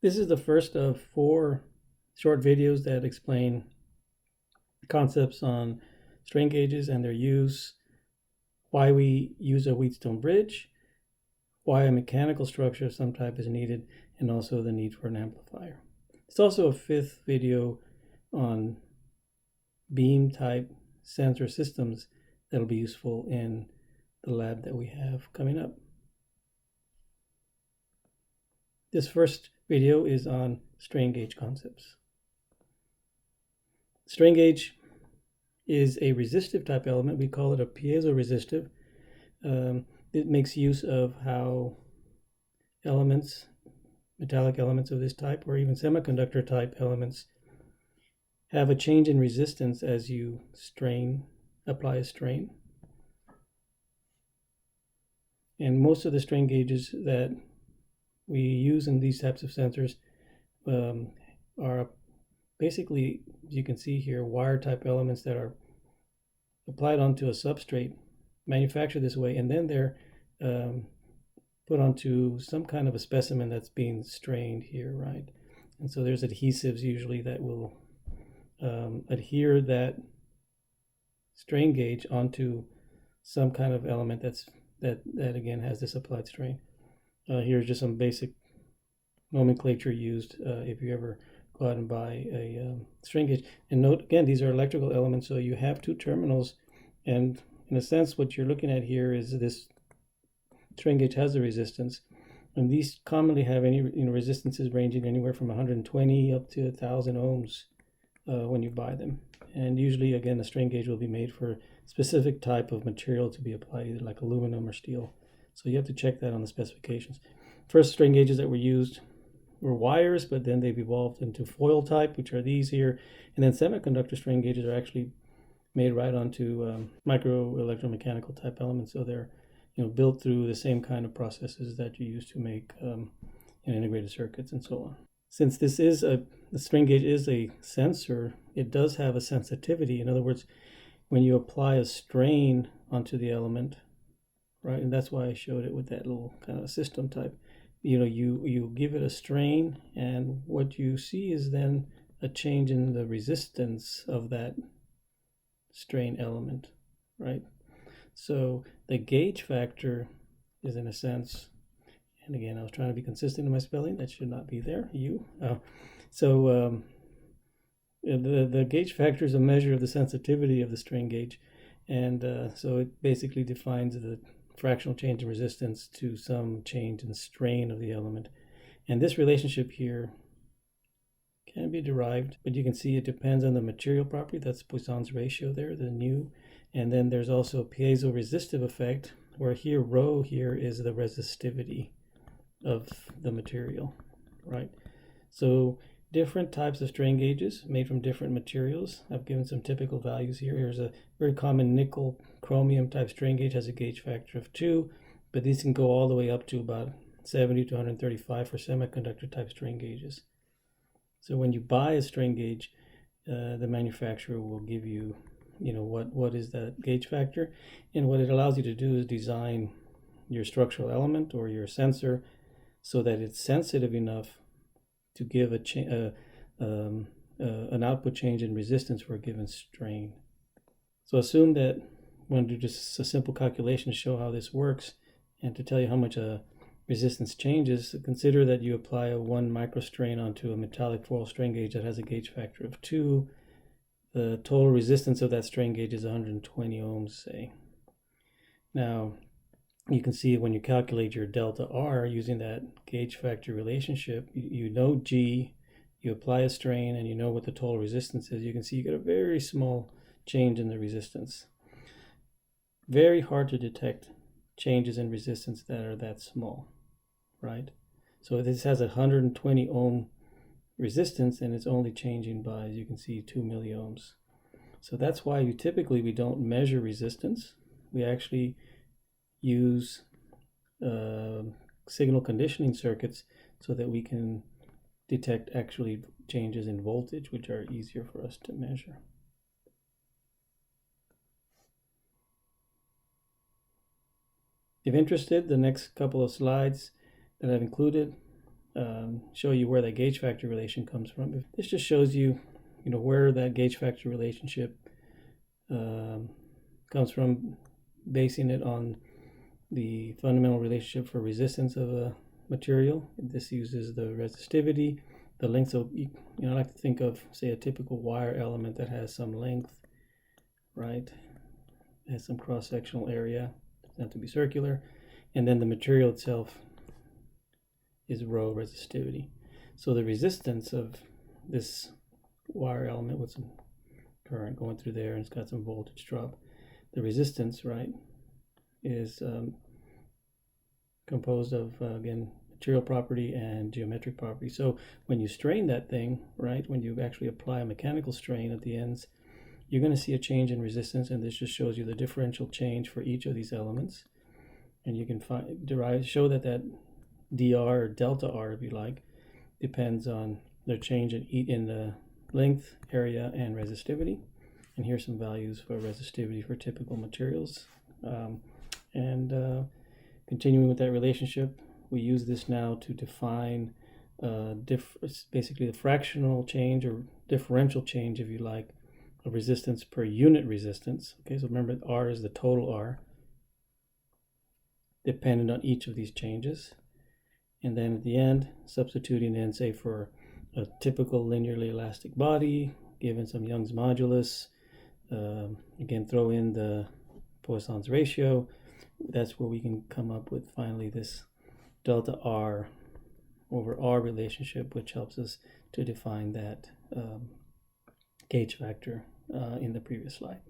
This is the first of 4 short videos that explain concepts on strain gauges and their use, why we use a Wheatstone bridge, why a mechanical structure of some type is needed, and also the need for an amplifier. It's also a 5th video on beam type sensor systems that'll be useful in the lab that we have coming up. This first video is on strain gauge concepts. Strain gauge is a resistive type element. We call it a piezoresistive. It makes use of how elements, metallic elements of this type, or even semiconductor type elements, have a change in resistance as you apply a strain. And most of the strain gauges that we use in these types of sensors are basically, as you can see here, wire type elements that are applied onto a substrate, manufactured this way, and then they're put onto some kind of a specimen that's being strained here, right? And so there's adhesives usually that will adhere that strain gauge onto some kind of element that again has this applied strain. Here's just some basic nomenclature used if you ever go out and buy a strain gauge. And note again, these are electrical elements, so you have 2 terminals, and in a sense what you're looking at here is this strain gauge has a resistance, and these commonly have any resistances ranging anywhere from 120 up to 1,000 ohms when you buy them. And usually, again, a strain gauge will be made for a specific type of material to be applied, either like aluminum or steel. So you have to check that on the specifications. First strain gauges that were used were wires, but then they've evolved into foil type, which are these here. And then semiconductor strain gauges are actually made right onto micro electromechanical type elements. So they're built through the same kind of processes that you use to make integrated circuits and so on. Since this is the strain gauge is a sensor, it does have a sensitivity. In other words, when you apply a strain onto the element, right, and that's why I showed it with that little kind of system type, you give it a strain, and what you see is then a change in the resistance of that strain element, right? So the gauge factor is, in a sense, and again, I was trying to be consistent in my spelling. That should not be there. The gauge factor is a measure of the sensitivity of the strain gauge, and so it basically defines the fractional change in resistance to some change in strain of the element. And this relationship here can be derived, but you can see it depends on the material property. That's Poisson's ratio there, the nu. And then there's also a piezoresistive effect, where here rho here is the resistivity of the material, right? So different types of strain gauges made from different materials. I've given some typical values here. Here's a very common nickel chromium type strain gauge, has a gauge factor of 2, but these can go all the way up to about 70 to 135 for semiconductor type strain gauges. So when you buy a strain gauge, the manufacturer will give you, what is that gauge factor, and what it allows you to do is design your structural element or your sensor so that it's sensitive enough to give an output change in resistance for a given strain. So assume that I'm going to do just a simple calculation to show how this works and to tell you how much a resistance changes. Consider that you apply a 1 microstrain onto a metallic foil strain gauge that has a gauge factor of 2. The total resistance of that strain gauge is 120 ohms, say. Now, you can see when you calculate your delta R using that gauge factor relationship, you know G, you apply a strain, and you know what the total resistance is. You can see you get a very small change in the resistance. Very hard to detect changes in resistance that are that small, right? So this has a 120 ohm resistance, and it's only changing by, as you can see, 2 milliohms. So that's why we don't measure resistance. We actually use signal conditioning circuits so that we can detect actually changes in voltage, which are easier for us to measure. If interested, the next couple of slides that I've included show you where that gauge factor relation comes from. This just shows you, where that gauge factor relationship comes from, basing it on the fundamental relationship for resistance of a material. This uses the resistivity, the length. So I like to think of, say, a typical wire element that has some length, right? It has some cross-sectional area. It doesn't have to be circular. And then the material itself is rho resistivity. So the resistance of this wire element with some current going through there, and it's got some voltage drop. The resistance, right, is composed of, again, material property and geometric property. So when you strain that thing, right, when you actually apply a mechanical strain at the ends, you're going to see a change in resistance, and this just shows you the differential change for each of these elements. And you can show that dr, or delta r if you like, depends on their change in the length, area, and resistivity. And here's some values for resistivity for typical materials. Continuing with that relationship, we use this now to define basically the fractional change or differential change, if you like, of resistance per unit resistance. Okay, so remember, R is the total R, dependent on each of these changes. And then at the end, substituting in, say, for a typical linearly elastic body, given some Young's modulus, again, throw in the Poisson's ratio. That's where we can come up with finally this delta R over R relationship, which helps us to define that gauge factor in the previous slide.